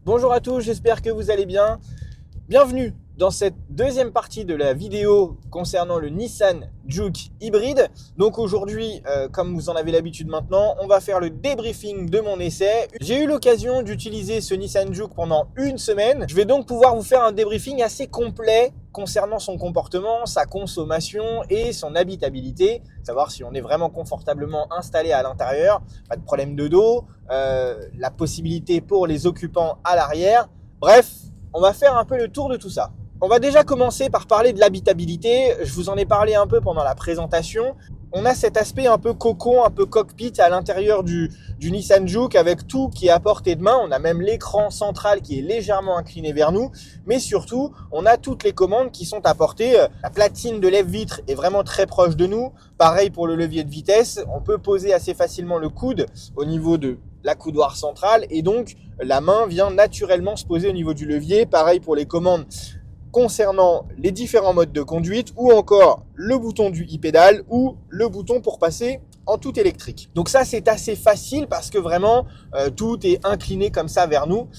Bonjour à tous, j'espère que vous allez bien. Bienvenue dans cette deuxième partie de la vidéo concernant le Nissan Juke hybride. Donc aujourd'hui, comme vous en avez l'habitude maintenant, on va faire le débriefing de mon essai. J'ai eu l'occasion d'utiliser ce Nissan Juke pendant une semaine. Je vais donc pouvoir vous faire un débriefing assez complet concernant son comportement, sa consommation et son habitabilité. Savoir si on est vraiment confortablement installé à l'intérieur, pas de problème de dos, la possibilité pour les occupants à l'arrière. Bref, on va faire un peu le tour de tout ça. On va déjà commencer par parler de l'habitabilité. Je vous en ai parlé un peu pendant la présentation. On a cet aspect un peu cocon, un peu cockpit à l'intérieur du Nissan Juke avec tout qui est à portée de main. On a même l'écran central qui est légèrement incliné vers nous. Mais surtout, on a toutes les commandes qui sont à portée. La platine de lève-vitre est vraiment très proche de nous. Pareil pour le levier de vitesse. On peut poser assez facilement le coude au niveau de la coudoir centrale et donc la main vient naturellement se poser au niveau du levier. Pareil pour les commandes concernant les différents modes de conduite ou encore le bouton du e-pédale ou le bouton pour passer en tout électrique. Donc ça, c'est assez facile parce que vraiment, tout est incliné comme ça vers nous.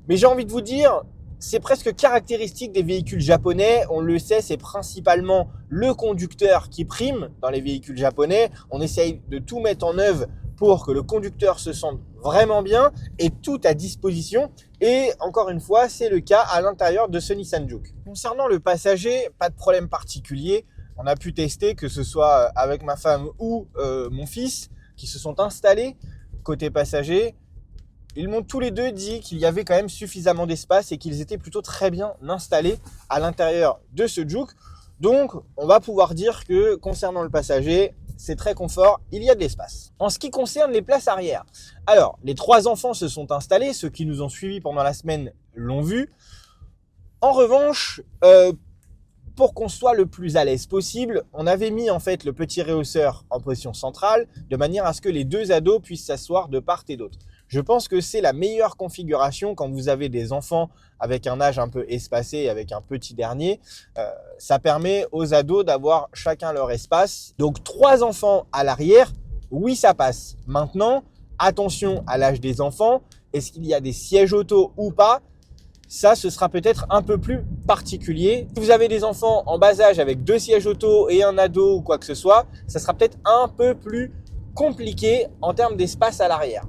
Mais j'ai envie de vous dire, c'est presque caractéristique des véhicules japonais. On le sait, c'est principalement le conducteur qui prime dans les véhicules japonais. On essaye de tout mettre en œuvre pour que le conducteur se sente vraiment bien et tout à disposition. Et encore une fois, c'est le cas à l'intérieur de ce Nissan Juke. Concernant le passager, pas de problème particulier. On a pu tester, que ce soit avec ma femme ou mon fils, qui se sont installés côté passager. Ils m'ont tous les deux dit qu'il y avait quand même suffisamment d'espace et qu'ils étaient plutôt très bien installés à l'intérieur de ce Juke. Donc, on va pouvoir dire que concernant le passager, c'est très confort, il y a de l'espace. En ce qui concerne les places arrière, alors les 3 enfants se sont installés, ceux qui nous ont suivis pendant la semaine l'ont vu. En revanche, pour qu'on soit le plus à l'aise possible, on avait mis en fait le petit rehausseur en position centrale de manière à ce que les 2 ados puissent s'asseoir de part et d'autre. Je pense que c'est la meilleure configuration quand vous avez des enfants avec un âge un peu espacé, avec un petit dernier. Ça permet aux ados d'avoir chacun leur espace. Donc 3 enfants à l'arrière, oui ça passe. Maintenant, attention à l'âge des enfants. Est-ce qu'il y a des sièges auto ou pas ? Ça, ce sera peut-être un peu plus particulier. Si vous avez des enfants en bas âge avec 2 sièges auto et un ado ou quoi que ce soit, ça sera peut-être un peu plus compliqué en termes d'espace à l'arrière.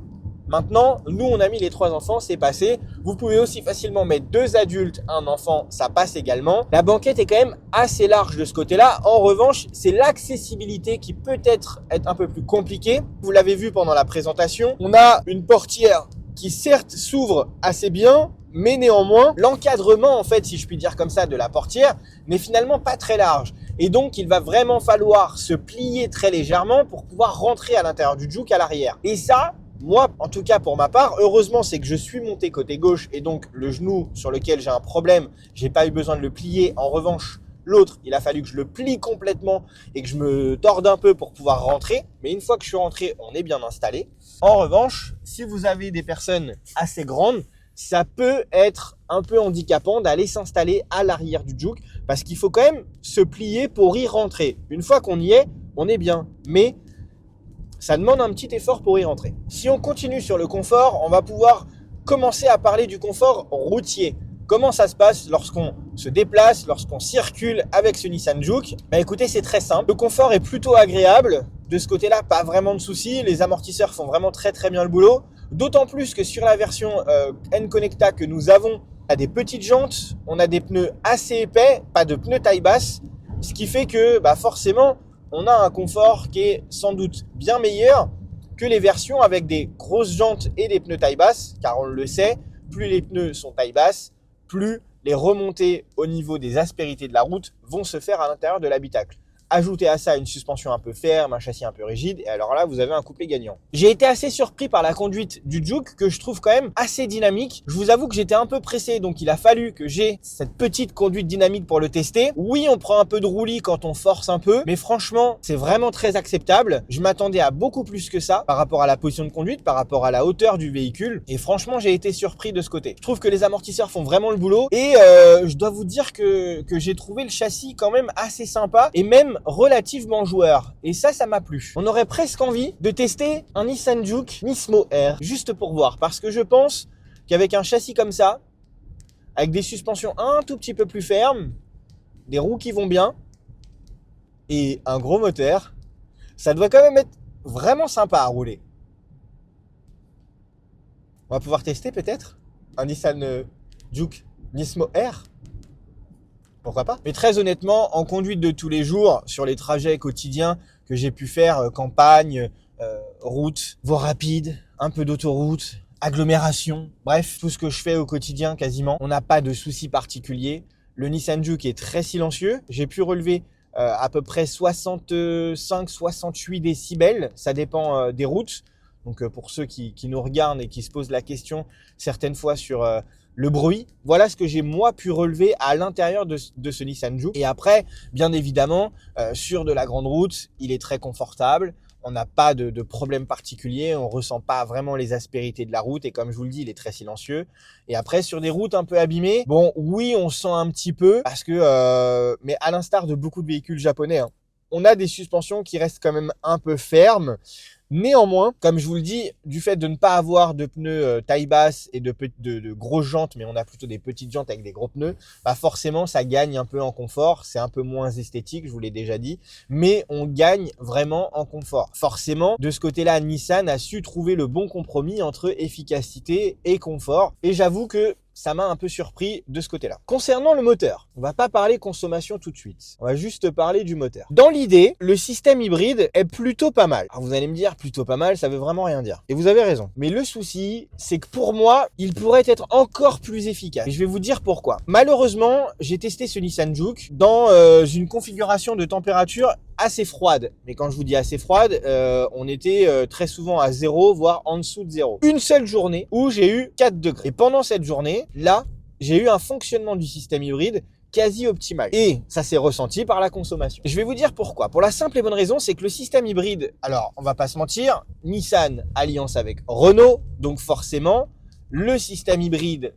Maintenant, nous, on a mis les 3 enfants, c'est passé. Vous pouvez aussi facilement mettre 2 adultes, un enfant, ça passe également. La banquette est quand même assez large de ce côté-là. En revanche, c'est l'accessibilité qui peut être un peu plus compliquée. Vous l'avez vu pendant la présentation. On a une portière qui certes s'ouvre assez bien, mais néanmoins, l'encadrement, en fait, si je puis dire comme ça, de la portière n'est finalement pas très large. Et donc, il va vraiment falloir se plier très légèrement pour pouvoir rentrer à l'intérieur du Juke à l'arrière. Et ça, moi, en tout cas pour ma part, heureusement, c'est que je suis monté côté gauche et donc le genou sur lequel j'ai un problème, j'ai pas eu besoin de le plier. En revanche, l'autre, il a fallu que je le plie complètement et que je me torde un peu pour pouvoir rentrer. Mais une fois que je suis rentré, on est bien installé. En revanche, si vous avez des personnes assez grandes, ça peut être un peu handicapant d'aller s'installer à l'arrière du Juke parce qu'il faut quand même se plier pour y rentrer. Une fois qu'on y est, on est bien. Mais ça demande un petit effort pour y rentrer. Si on continue sur le confort, on va pouvoir commencer à parler du confort routier. Comment ça se passe lorsqu'on se déplace, lorsqu'on circule avec ce Nissan Juke ? Écoutez, c'est très simple. Le confort est plutôt agréable. De ce côté-là, pas vraiment de soucis. Les amortisseurs font vraiment très très bien le boulot. D'autant plus que sur la version N-Connecta que nous avons, on a des petites jantes, on a des pneus assez épais, pas de pneus taille basse. Ce qui fait que forcément, on a un confort qui est sans doute bien meilleur que les versions avec des grosses jantes et des pneus taille basse, car on le sait, plus les pneus sont taille basse, plus les remontées au niveau des aspérités de la route vont se faire à l'intérieur de l'habitacle. Ajoutez à ça une suspension un peu ferme, un châssis un peu rigide, et alors là, vous avez un coupé gagnant. J'ai été assez surpris par la conduite du Juke, que je trouve quand même assez dynamique. Je vous avoue que j'étais un peu pressé, donc il a fallu que j'ai cette petite conduite dynamique pour le tester. Oui, on prend un peu de roulis quand on force un peu, mais franchement, c'est vraiment très acceptable. Je m'attendais à beaucoup plus que ça, par rapport à la position de conduite, par rapport à la hauteur du véhicule, et franchement, j'ai été surpris de ce côté. Je trouve que les amortisseurs font vraiment le boulot, et je dois vous dire que j'ai trouvé le châssis quand même assez sympa, et même relativement joueur. Et ça m'a plu. On aurait presque envie de tester un Nissan Juke Nismo R, juste pour voir. Parce que je pense qu'avec un châssis comme ça, avec des suspensions un tout petit peu plus fermes, des roues qui vont bien et un gros moteur, ça doit quand même être vraiment sympa à rouler. On va pouvoir tester peut-être un Nissan Juke Nismo R. Pourquoi pas? Mais très honnêtement, en conduite de tous les jours, sur les trajets quotidiens que j'ai pu faire, campagne, route, voie rapide, un peu d'autoroute, agglomération, bref, tout ce que je fais au quotidien quasiment, on n'a pas de soucis particuliers. Le Nissan Juke est très silencieux. J'ai pu relever à peu près 65-68 décibels. Ça dépend des routes. Donc pour ceux qui nous regardent et qui se posent la question certaines fois sur le bruit, voilà ce que j'ai moi pu relever à l'intérieur de ce Nissan Juke. Et après, bien évidemment, sur de la grande route, il est très confortable. On n'a pas de problème particulier, on ressent pas vraiment les aspérités de la route et comme je vous le dis, il est très silencieux. Et après, sur des routes un peu abîmées, bon, oui, on sent un petit peu parce que, mais à l'instar de beaucoup de véhicules japonais, hein, on a des suspensions qui restent quand même un peu fermes. Néanmoins, comme je vous le dis, du fait de ne pas avoir de pneus taille basse et de grosses jantes, mais on a plutôt des petites jantes avec des gros pneus, bah forcément ça gagne un peu en confort, c'est un peu moins esthétique, je vous l'ai déjà dit, mais on gagne vraiment en confort. Forcément, de ce côté-là, Nissan a su trouver le bon compromis entre efficacité et confort, et j'avoue que ça m'a un peu surpris de ce côté-là. Concernant le moteur, on va pas parler consommation tout de suite. On va juste parler du moteur. Dans l'idée, le système hybride est plutôt pas mal. Alors vous allez me dire, plutôt pas mal, ça veut vraiment rien dire. Et vous avez raison. Mais le souci, c'est que pour moi, il pourrait être encore plus efficace. Et je vais vous dire pourquoi. Malheureusement, j'ai testé ce Nissan Juke dans une configuration de température assez froide. Mais quand je vous dis assez froide, on était très souvent à 0, voire en dessous de 0. Une seule journée où j'ai eu 4 degrés. Et pendant cette journée, là, j'ai eu un fonctionnement du système hybride quasi optimal. Et ça s'est ressenti par la consommation. Je vais vous dire pourquoi. Pour la simple et bonne raison, c'est que le système hybride, alors on va pas se mentir, Nissan alliance avec Renault, donc forcément, le système hybride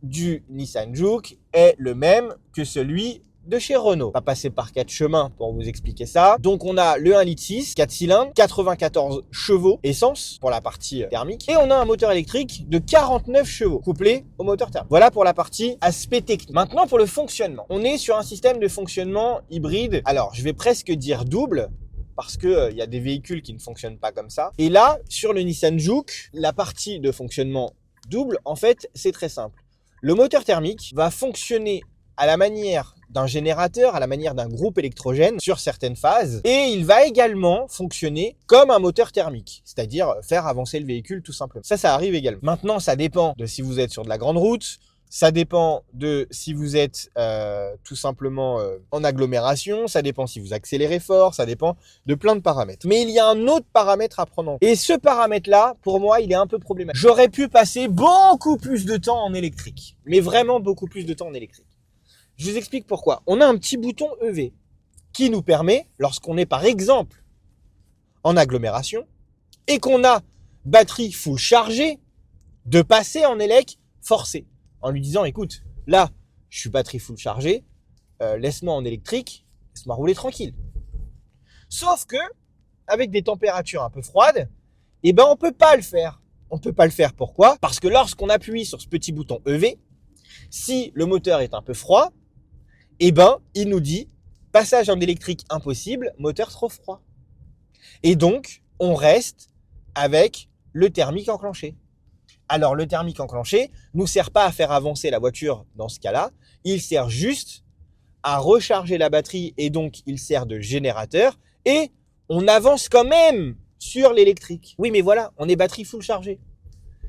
du Nissan Juke est le même que celui de chez Renault. On va passer par 4 chemins pour vous expliquer ça. Donc on a le 1,6 litre, 4 cylindres, 94 chevaux essence pour la partie thermique. Et on a un moteur électrique de 49 chevaux couplé au moteur thermique. Voilà pour la partie aspect technique. Maintenant pour le fonctionnement. On est sur un système de fonctionnement hybride. Alors je vais presque dire double, parce que y a des véhicules qui ne fonctionnent pas comme ça. Et là, sur le Nissan Juke, la partie de fonctionnement double, en fait, c'est très simple. Le moteur thermique va fonctionner à la manière d'un générateur, à la manière d'un groupe électrogène sur certaines phases. Et il va également fonctionner comme un moteur thermique, c'est-à-dire faire avancer le véhicule tout simplement. Ça arrive également. Maintenant, ça dépend de si vous êtes sur de la grande route, ça dépend de si vous êtes tout simplement en agglomération, ça dépend si vous accélérez fort, ça dépend de plein de paramètres. Mais il y a un autre paramètre à prendre en compte. Et ce paramètre-là, pour moi, il est un peu problématique. J'aurais pu passer beaucoup plus de temps en électrique, mais vraiment beaucoup plus de temps en électrique. Je vous explique pourquoi. On a un petit bouton EV qui nous permet, lorsqu'on est par exemple en agglomération et qu'on a batterie full chargée, de passer en élec forcé. En lui disant, écoute, là, je suis batterie full chargée, laisse-moi en électrique, laisse-moi rouler tranquille. Sauf que, avec des températures un peu froides, eh ben, on peut pas le faire. On peut pas le faire, pourquoi? Parce que lorsqu'on appuie sur ce petit bouton EV, si le moteur est un peu froid, eh ben, il nous dit, passage en électrique impossible, moteur trop froid. Et donc, on reste avec le thermique enclenché. Alors, le thermique enclenché nous sert pas à faire avancer la voiture dans ce cas-là. Il sert juste à recharger la batterie et donc il sert de générateur et on avance quand même sur l'électrique. Oui, mais voilà, on est batterie full chargée.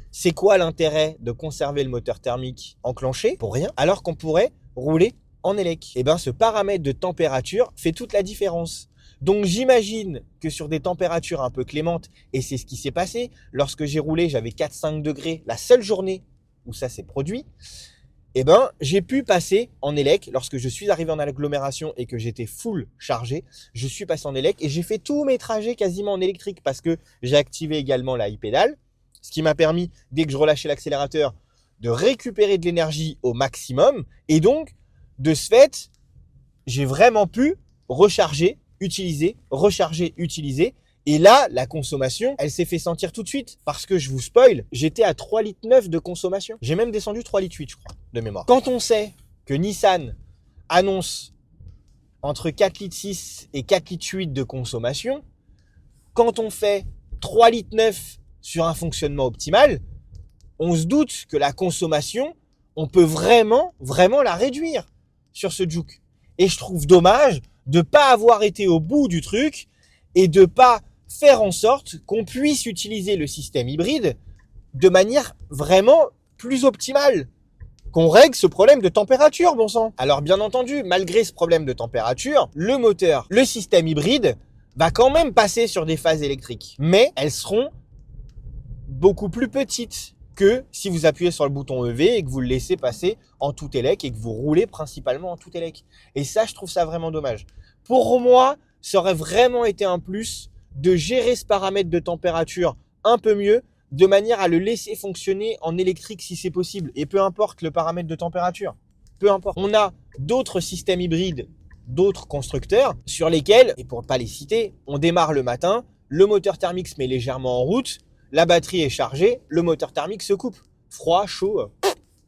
C'est quoi l'intérêt de conserver le moteur thermique enclenché? Pour rien, alors qu'on pourrait rouler en élec. Eh bien, ce paramètre de température fait toute la différence. Donc, j'imagine que sur des températures un peu clémentes, et c'est ce qui s'est passé, lorsque j'ai roulé, j'avais 4-5 degrés la seule journée où ça s'est produit, eh ben, j'ai pu passer en élec. Lorsque je suis arrivé en agglomération et que j'étais full chargé, je suis passé en élec et j'ai fait tous mes trajets quasiment en électrique parce que j'ai activé également la e-pédale, ce qui m'a permis, dès que je relâchais l'accélérateur, de récupérer de l'énergie au maximum. Et donc, de ce fait, j'ai vraiment pu recharger, utiliser, Et là, la consommation, elle s'est fait sentir tout de suite. Parce que je vous spoil, j'étais à 3,9 litres de consommation. J'ai même descendu 3,8 litres, je crois, de mémoire. Quand on sait que Nissan annonce entre 4,6 litres et 4,8 litres de consommation, quand on fait 3,9 litres sur un fonctionnement optimal, on se doute que la consommation, on peut vraiment la réduire sur ce Juke. Et je trouve dommage de ne pas avoir été au bout du truc et de ne pas faire en sorte qu'on puisse utiliser le système hybride de manière vraiment plus optimale. Qu'on règle ce problème de température, bon sang. Alors bien entendu, malgré ce problème de température, le moteur, le système hybride, va quand même passer sur des phases électriques. Mais elles seront beaucoup plus petites que si vous appuyez sur le bouton EV et que vous le laissez passer en tout élec et que vous roulez principalement en tout élec. Et ça, je trouve ça vraiment dommage. Pour moi, ça aurait vraiment été un plus de gérer ce paramètre de température un peu mieux, de manière à le laisser fonctionner en électrique si c'est possible. Et peu importe le paramètre de température, peu importe. On a d'autres systèmes hybrides, d'autres constructeurs sur lesquels, et pour ne pas les citer, on démarre le matin, le moteur thermique se met légèrement en route, la batterie est chargée, le moteur thermique se coupe. Froid, chaud,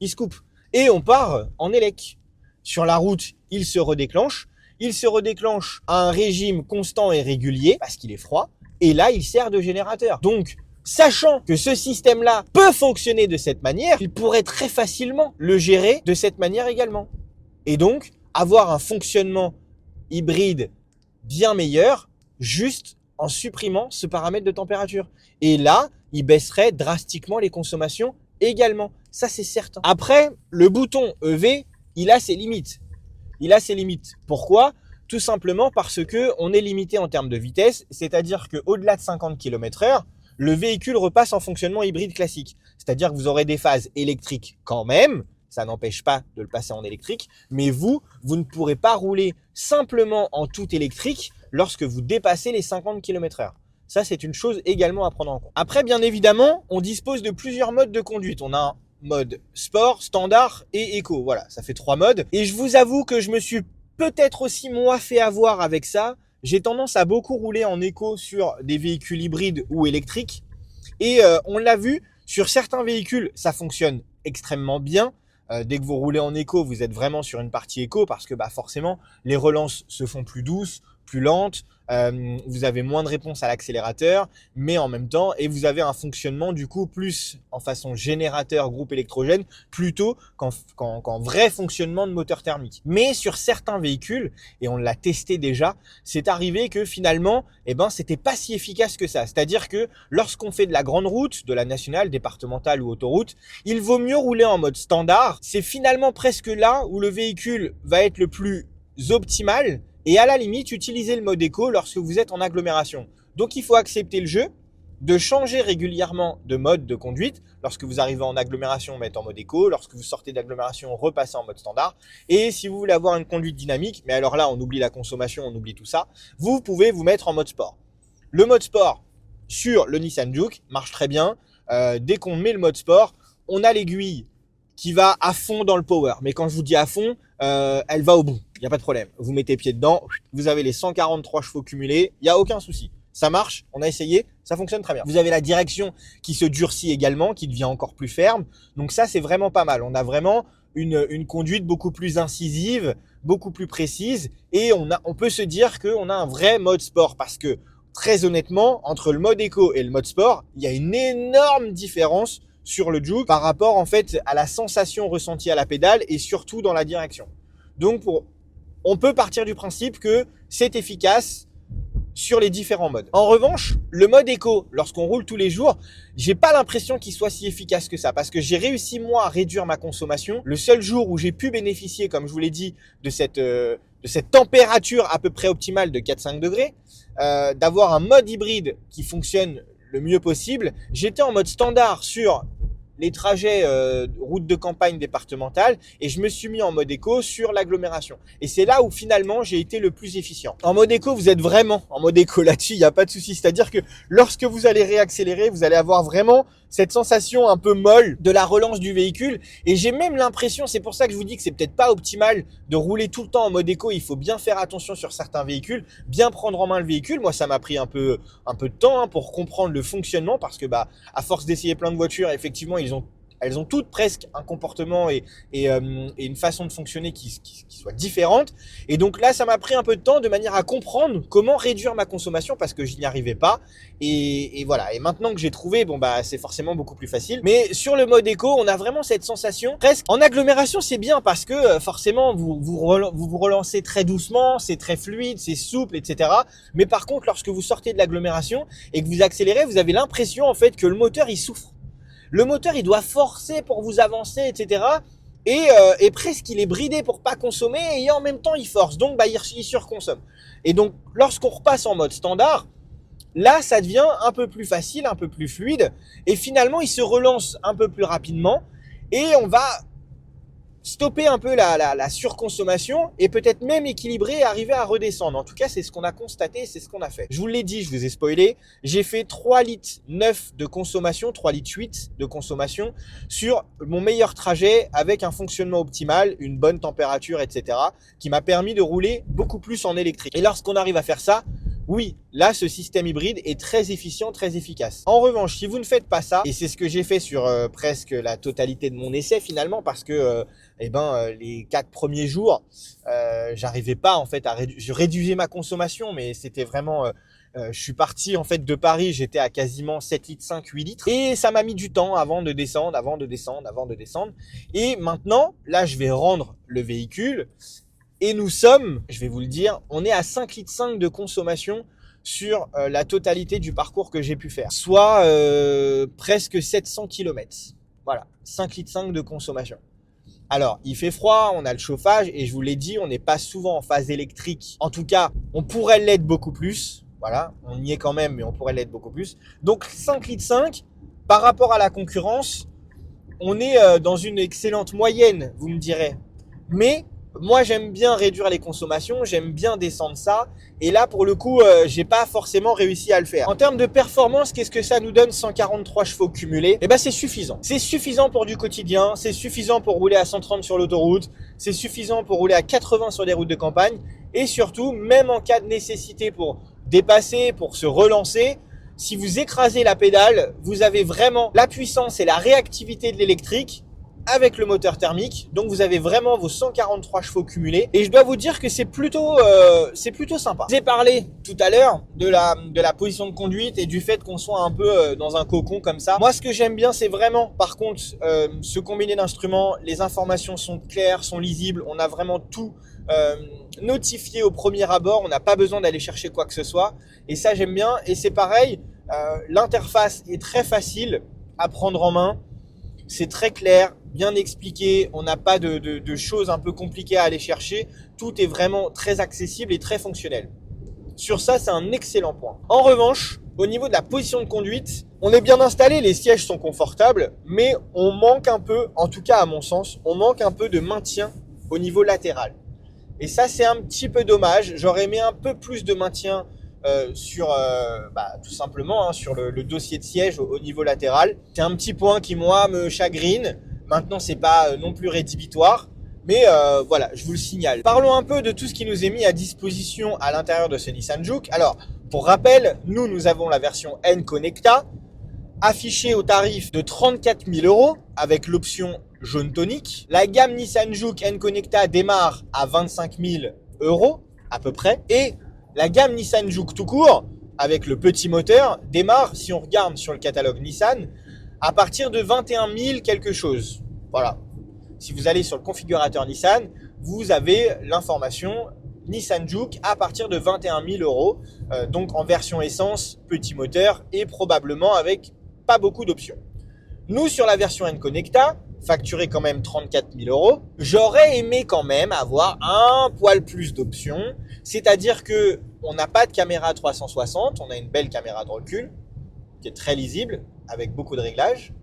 il se coupe. Et on part en élec. Sur la route, il se redéclenche. Il se redéclenche à un régime constant et régulier parce qu'il est froid. Et là, il sert de générateur. Donc, sachant que ce système-là peut fonctionner de cette manière, il pourrait très facilement le gérer de cette manière également. Et donc, avoir un fonctionnement hybride bien meilleur, juste en supprimant ce paramètre de température. Et là, il baisserait drastiquement les consommations également. Ça, c'est certain. Après, le bouton EV, il a ses limites. Pourquoi ? Tout simplement parce que on est limité en termes de vitesse, c'est-à-dire qu'au-delà de 50 km/h, le véhicule repasse en fonctionnement hybride classique. C'est-à-dire que vous aurez des phases électriques quand même, ça n'empêche pas de le passer en électrique, mais vous ne pourrez pas rouler simplement en tout électrique lorsque vous dépassez les 50 km/h. Ça, c'est une chose également à prendre en compte. Après, bien évidemment, on dispose de plusieurs modes de conduite. On a un mode sport, standard et éco. Voilà, ça fait 3 modes. Et je vous avoue que je me suis peut-être aussi moi fait avoir avec ça. J'ai tendance à beaucoup rouler en éco sur des véhicules hybrides ou électriques. Et on l'a vu, sur certains véhicules, ça fonctionne extrêmement bien. Dès que vous roulez en éco, vous êtes vraiment sur une partie éco parce que forcément, les relances se font plus douces, plus lentes. Vous avez moins de réponse à l'accélérateur, mais en même temps, et vous avez un fonctionnement du coup plus en façon générateur groupe électrogène plutôt qu'en vrai fonctionnement de moteur thermique. Mais sur certains véhicules, et on l'a testé déjà, c'est arrivé que finalement, c'était pas si efficace que ça. C'est-à-dire que lorsqu'on fait de la grande route, de la nationale, départementale ou autoroute, il vaut mieux rouler en mode standard. C'est finalement presque là où le véhicule va être le plus optimal. Et à la limite, utilisez le mode éco lorsque vous êtes en agglomération. Donc, il faut accepter le jeu de changer régulièrement de mode de conduite. Lorsque vous arrivez en agglomération, mettez en mode éco. Lorsque vous sortez d'agglomération, repassez en mode standard. Et si vous voulez avoir une conduite dynamique, mais alors là, on oublie la consommation, on oublie tout ça, vous pouvez vous mettre en mode sport. Le mode sport sur le Nissan Juke marche très bien. Dès qu'on met le mode sport, on a l'aiguille qui va à fond dans le power. Mais quand je vous dis à fond, elle va au bout. Il n'y a pas de problème. Vous mettez pied dedans, vous avez les 143 chevaux cumulés, il n'y a aucun souci. Ça marche, on a essayé, ça fonctionne très bien. Vous avez la direction qui se durcit également, qui devient encore plus ferme. Donc ça, c'est vraiment pas mal. On a vraiment une conduite beaucoup plus incisive, beaucoup plus précise. Et on peut se dire qu'on a un vrai mode sport parce que très honnêtement, entre le mode éco et le mode sport, il y a une énorme différence sur le Juke par rapport en fait à la sensation ressentie à la pédale et surtout dans la direction. Donc on peut partir du principe que c'est efficace sur les différents modes. En revanche, le mode éco, lorsqu'on roule tous les jours, j'ai pas l'impression qu'il soit si efficace que ça parce que j'ai réussi moi à réduire ma consommation. Le seul jour où j'ai pu bénéficier, comme je vous l'ai dit, de cette température à peu près optimale de 4-5 degrés, d'avoir un mode hybride qui fonctionne le mieux possible, j'étais en mode standard sur les trajets route de campagne départementale et je me suis mis en mode éco sur l'agglomération. Et c'est là où finalement j'ai été le plus efficient. En mode éco, vous êtes vraiment en mode éco là-dessus, il n'y a pas de souci. C'est-à-dire que lorsque vous allez réaccélérer, vous allez avoir vraiment cette sensation un peu molle de la relance du véhicule. Et j'ai même l'impression, c'est pour ça que je vous dis que c'est peut-être pas optimal de rouler tout le temps en mode éco. Il faut bien faire attention sur certains véhicules, bien prendre en main le véhicule. Moi, ça m'a pris un peu de temps pour comprendre le fonctionnement parce que à force d'essayer plein de voitures, effectivement, elles ont toutes presque un comportement et une façon de fonctionner qui soit différente. Et donc là, ça m'a pris un peu de temps de manière à comprendre comment réduire ma consommation parce que je n'y arrivais pas. Et voilà. Et maintenant que j'ai trouvé, c'est forcément beaucoup plus facile. Mais sur le mode éco, on a vraiment cette sensation. Presque en agglomération, c'est bien parce que forcément, vous relancez très doucement, c'est très fluide, c'est souple, etc. Mais par contre, lorsque vous sortez de l'agglomération et que vous accélérez, vous avez l'impression en fait que le moteur il souffre. Le moteur, il doit forcer pour vous avancer, etc. Et presque, il est bridé pour pas consommer et en même temps, il force. Donc, il surconsomme. Et donc, lorsqu'on repasse en mode standard, là, ça devient un peu plus facile, un peu plus fluide. Et finalement, il se relance un peu plus rapidement. Et on va stopper un peu la surconsommation et peut-être même équilibrer et arriver à redescendre. En tout cas, c'est ce qu'on a constaté, c'est ce qu'on a fait. Je vous l'ai dit, je vous ai spoilé, j'ai fait 3 litres 9 de consommation, 3 litres 8 de consommation sur mon meilleur trajet avec un fonctionnement optimal, une bonne température, etc. qui m'a permis de rouler beaucoup plus en électrique. Et lorsqu'on arrive à faire ça, oui, là, ce système hybride est très efficient, très efficace. En revanche, si vous ne faites pas ça, et c'est ce que j'ai fait sur presque la totalité de mon essai finalement, parce que les 4 premiers jours, j'arrivais pas en fait je réduisais ma consommation, mais c'était vraiment je suis parti en fait de Paris, j'étais à quasiment 7 litres 5, 8 litres et ça m'a mis du temps avant de descendre. Et maintenant, là, je vais rendre le véhicule et nous sommes, je vais vous le dire, on est à 5 litres 5 de consommation sur la totalité du parcours que j'ai pu faire, soit presque 700 km. Voilà, 5 litres 5 de consommation. Alors, il fait froid, on a le chauffage et je vous l'ai dit, on n'est pas souvent en phase électrique. En tout cas, on pourrait l'être beaucoup plus. Voilà, on y est quand même, mais on pourrait l'être beaucoup plus. Donc, 5 litres 5, par rapport à la concurrence, on est dans une excellente moyenne, vous me direz. Mais moi, j'aime bien réduire les consommations, j'aime bien descendre ça. Et là, pour le coup, j'ai pas forcément réussi à le faire. En termes de performance, qu'est-ce que ça nous donne 143 chevaux cumulés? Eh ben, c'est suffisant. C'est suffisant pour du quotidien, c'est suffisant pour rouler à 130 sur l'autoroute, c'est suffisant pour rouler à 80 sur des routes de campagne. Et surtout, même en cas de nécessité pour dépasser, pour se relancer, si vous écrasez la pédale, vous avez vraiment la puissance et la réactivité de l'électrique avec le moteur thermique. Donc vous avez vraiment vos 143 chevaux cumulés et je dois vous dire que c'est plutôt sympa. J'ai parlé tout à l'heure de la position de conduite et du fait qu'on soit un peu dans un cocon comme ça. Moi, ce que j'aime bien, c'est vraiment par contre ce combiné d'instruments. Les informations sont claires, sont lisibles, on a vraiment tout notifié au premier abord, on n'a pas besoin d'aller chercher quoi que ce soit et ça j'aime bien. Et c'est pareil, l'interface est très facile à prendre en main, c'est très clair, bien expliqué, on n'a pas de choses un peu compliquées à aller chercher, tout est vraiment très accessible et très fonctionnel. Sur ça, c'est un excellent point. En revanche, au niveau de la position de conduite, on est bien installé, les sièges sont confortables, mais on manque un peu, en tout cas à mon sens, on manque un peu de maintien au niveau latéral. Et ça, c'est un petit peu dommage. J'aurais aimé un peu plus de maintien sur tout simplement sur le dossier de siège au niveau latéral. C'est un petit point qui moi me chagrine. Maintenant, c'est pas non plus rédhibitoire, mais voilà, je vous le signale. Parlons un peu de tout ce qui nous est mis à disposition à l'intérieur de ce Nissan Juke. Alors, pour rappel, nous avons la version N-Connecta affichée au tarif de 34 000 € avec l'option jaune tonique. La gamme Nissan Juke N-Connecta démarre à 25 000 € à peu près. Et la gamme Nissan Juke tout court, avec le petit moteur, démarre, si on regarde sur le catalogue Nissan, à partir de 21 000 quelque chose. Voilà. Si vous allez sur le configurateur Nissan, vous avez l'information Nissan Juke à partir de 21 000 €, donc en version essence, petit moteur et probablement avec pas beaucoup d'options. Nous, sur la version N-Connecta, facturée quand même 34 000 €, j'aurais aimé quand même avoir un poil plus d'options, c'est-à-dire que on n'a pas de caméra 360, on a une belle caméra de recul qui est très lisible avec beaucoup de réglages,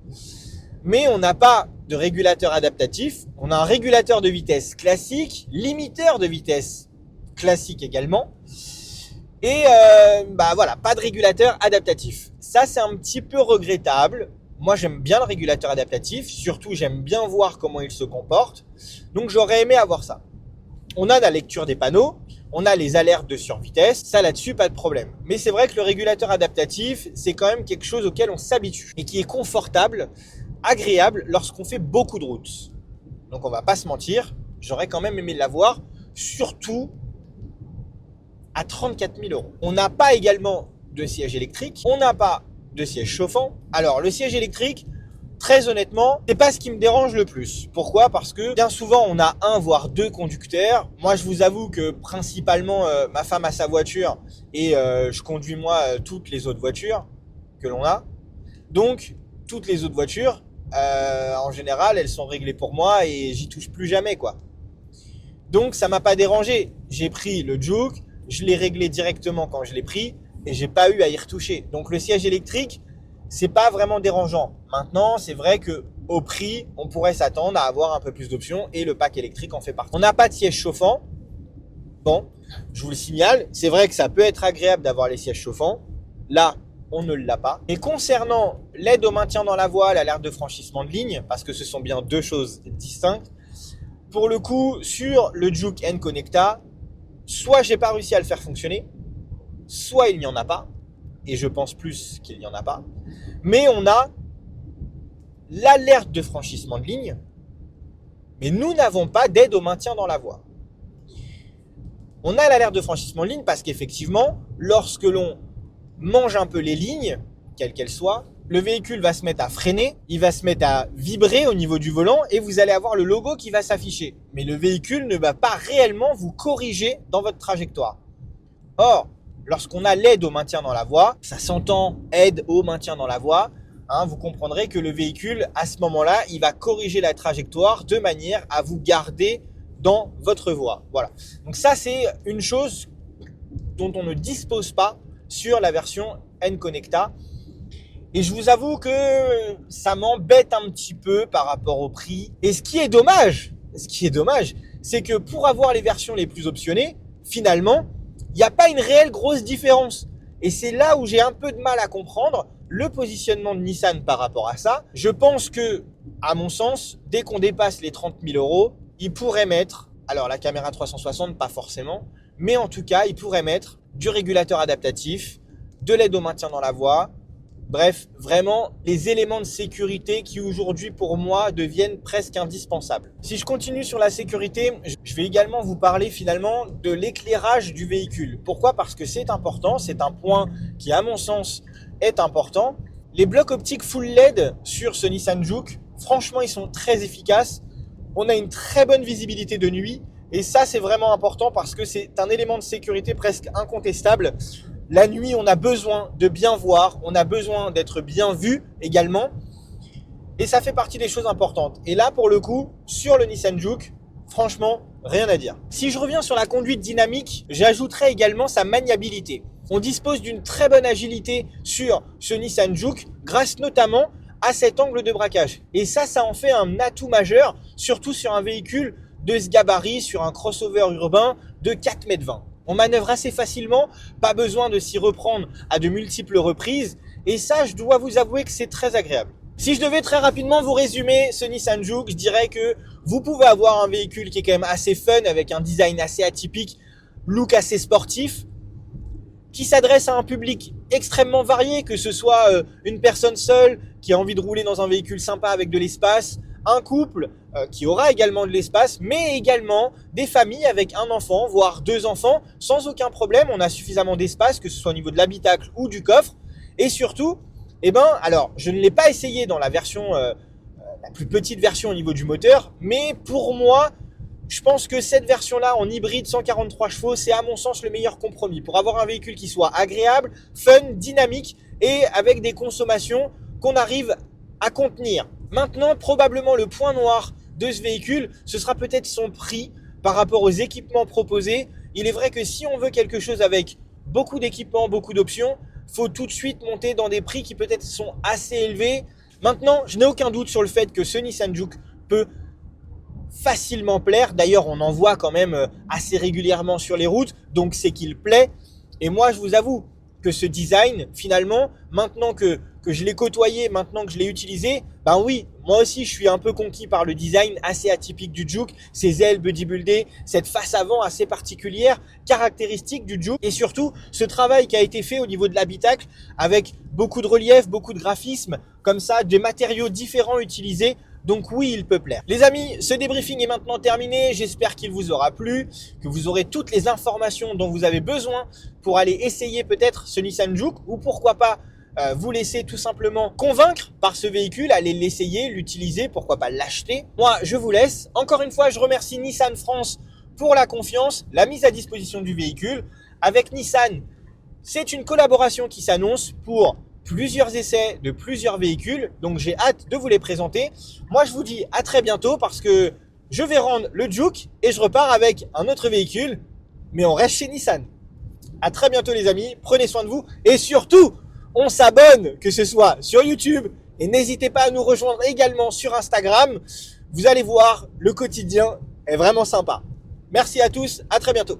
mais on n'a pas de régulateur adaptatif. On a un régulateur de vitesse classique, limiteur de vitesse classique également, et voilà, pas de régulateur adaptatif. Ça, c'est un petit peu regrettable, Moi, j'aime bien le régulateur adaptatif. Surtout, j'aime bien voir comment il se comporte. Donc, j'aurais aimé avoir ça. On a la lecture des panneaux. On a les alertes de survitesse. Ça, là-dessus, pas de problème. Mais c'est vrai que le régulateur adaptatif, c'est quand même quelque chose auquel on s'habitue et qui est confortable, agréable lorsqu'on fait beaucoup de routes. Donc, on va pas se mentir. J'aurais quand même aimé l'avoir, surtout à 34 000 €. On n'a pas également de siège électrique. On n'a pas de siège chauffant. Alors, le siège électrique, très honnêtement, c'est pas ce qui me dérange le plus. Pourquoi ? Parce que bien souvent, on a un voire deux conducteurs. Moi, je vous avoue que principalement, ma femme a sa voiture et je conduis moi toutes les autres voitures que l'on a. Donc, toutes les autres voitures, en général, elles sont réglées pour moi et j'y touche plus jamais, quoi. Donc, ça m'a pas dérangé. J'ai pris le Juke, je l'ai réglé directement quand je l'ai pris et j'ai pas eu à y retoucher. Donc, le siège électrique, c'est pas vraiment dérangeant. Maintenant, c'est vrai que au prix, on pourrait s'attendre à avoir un peu plus d'options et le pack électrique en fait partie. On n'a pas de siège chauffant. Bon, je vous le signale, c'est vrai que ça peut être agréable d'avoir les sièges chauffants. Là, on ne l'a pas. Et concernant l'aide au maintien dans la voie, l'alerte de franchissement de ligne, parce que ce sont bien deux choses distinctes, pour le coup, sur le Juke N-Connecta, soit j'ai pas réussi à le faire fonctionner, soit il n'y en a pas, et je pense plus qu'il n'y en a pas, mais on a l'alerte de franchissement de ligne, mais nous n'avons pas d'aide au maintien dans la voie. On a l'alerte de franchissement de ligne parce qu'effectivement, lorsque l'on mange un peu les lignes, quelles qu'elles soient, le véhicule va se mettre à freiner, il va se mettre à vibrer au niveau du volant et vous allez avoir le logo qui va s'afficher. Mais le véhicule ne va pas réellement vous corriger dans votre trajectoire. Or, lorsqu'on a l'aide au maintien dans la voie, ça s'entend aide au maintien dans la voie, vous comprendrez que le véhicule, à ce moment-là, il va corriger la trajectoire de manière à vous garder dans votre voie. Voilà. Donc ça, c'est une chose dont on ne dispose pas sur la version N-Connecta. Et je vous avoue que ça m'embête un petit peu par rapport au prix. Et ce qui est dommage, c'est que pour avoir les versions les plus optionnées, finalement, il n'y a pas une réelle grosse différence. Et c'est là où j'ai un peu de mal à comprendre le positionnement de Nissan par rapport à ça. Je pense que, à mon sens, dès qu'on dépasse les 30 000 €, ils pourraient mettre, alors la caméra 360, pas forcément, mais en tout cas, ils pourraient mettre du régulateur adaptatif, de l'aide au maintien dans la voie. Bref, vraiment les éléments de sécurité qui aujourd'hui pour moi deviennent presque indispensables. Si je continue sur la sécurité, je vais également vous parler finalement de l'éclairage du véhicule. Pourquoi ? Parce que c'est important, c'est un point qui à mon sens est important. Les blocs optiques full LED sur ce Nissan Juke, franchement ils sont très efficaces. On a une très bonne visibilité de nuit et ça c'est vraiment important parce que c'est un élément de sécurité presque incontestable. La nuit, on a besoin de bien voir, on a besoin d'être bien vu également. Et ça fait partie des choses importantes. Et là, pour le coup, sur le Nissan Juke, franchement, rien à dire. Si je reviens sur la conduite dynamique, j'ajouterai également sa maniabilité. On dispose d'une très bonne agilité sur ce Nissan Juke, grâce notamment à cet angle de braquage. Et ça en fait un atout majeur, surtout sur un véhicule de ce gabarit, sur un crossover urbain de 4,20 m. On manœuvre assez facilement, pas besoin de s'y reprendre à de multiples reprises. Et ça, je dois vous avouer que c'est très agréable. Si je devais très rapidement vous résumer ce Nissan Juke, je dirais que vous pouvez avoir un véhicule qui est quand même assez fun, avec un design assez atypique, look assez sportif, qui s'adresse à un public extrêmement varié, que ce soit une personne seule qui a envie de rouler dans un véhicule sympa avec de l'espace, un couple qui aura également de l'espace, mais également des familles avec un enfant, voire deux enfants, sans aucun problème. On a suffisamment d'espace, que ce soit au niveau de l'habitacle ou du coffre. Et surtout, alors je ne l'ai pas essayé dans la version, la plus petite version au niveau du moteur, mais pour moi, je pense que cette version-là en hybride 143 chevaux, c'est à mon sens le meilleur compromis pour avoir un véhicule qui soit agréable, fun, dynamique et avec des consommations qu'on arrive à contenir. Maintenant, probablement le point noir de ce véhicule, ce sera peut-être son prix par rapport aux équipements proposés. Il est vrai que si on veut quelque chose avec beaucoup d'équipements, beaucoup d'options, faut tout de suite monter dans des prix qui peut-être sont assez élevés. Maintenant, je n'ai aucun doute sur le fait que ce Nissan Juke peut facilement plaire. D'ailleurs, on en voit quand même assez régulièrement sur les routes, donc c'est qu'il plaît. Et moi, je vous avoue que ce design, finalement, maintenant que que je l'ai côtoyé, maintenant que je l'ai utilisé, ben oui, moi aussi je suis un peu conquis par le design assez atypique du Juke, ses ailes bodybuildées, cette face avant assez particulière, caractéristique du Juke, et surtout ce travail qui a été fait au niveau de l'habitacle avec beaucoup de relief, beaucoup de graphisme, comme ça, des matériaux différents utilisés. Donc oui, il peut plaire. Les amis, ce débriefing est maintenant terminé. J'espère qu'il vous aura plu, que vous aurez toutes les informations dont vous avez besoin pour aller essayer peut-être ce Nissan Juke, ou pourquoi pas vous laisser tout simplement convaincre par ce véhicule, aller l'essayer, l'utiliser, pourquoi pas l'acheter. Moi, je vous laisse. Encore une fois, je remercie Nissan France pour la confiance, la mise à disposition du véhicule. Avec Nissan, c'est une collaboration qui s'annonce pour plusieurs essais de plusieurs véhicules, donc j'ai hâte de vous les présenter. Moi, je vous dis à très bientôt parce que je vais rendre le Juke et je repars avec un autre véhicule, mais on reste chez Nissan. À très bientôt les amis, prenez soin de vous et surtout, on s'abonne, que ce soit sur YouTube, et n'hésitez pas à nous rejoindre également sur Instagram. Vous allez voir, le quotidien est vraiment sympa. Merci à tous, à très bientôt.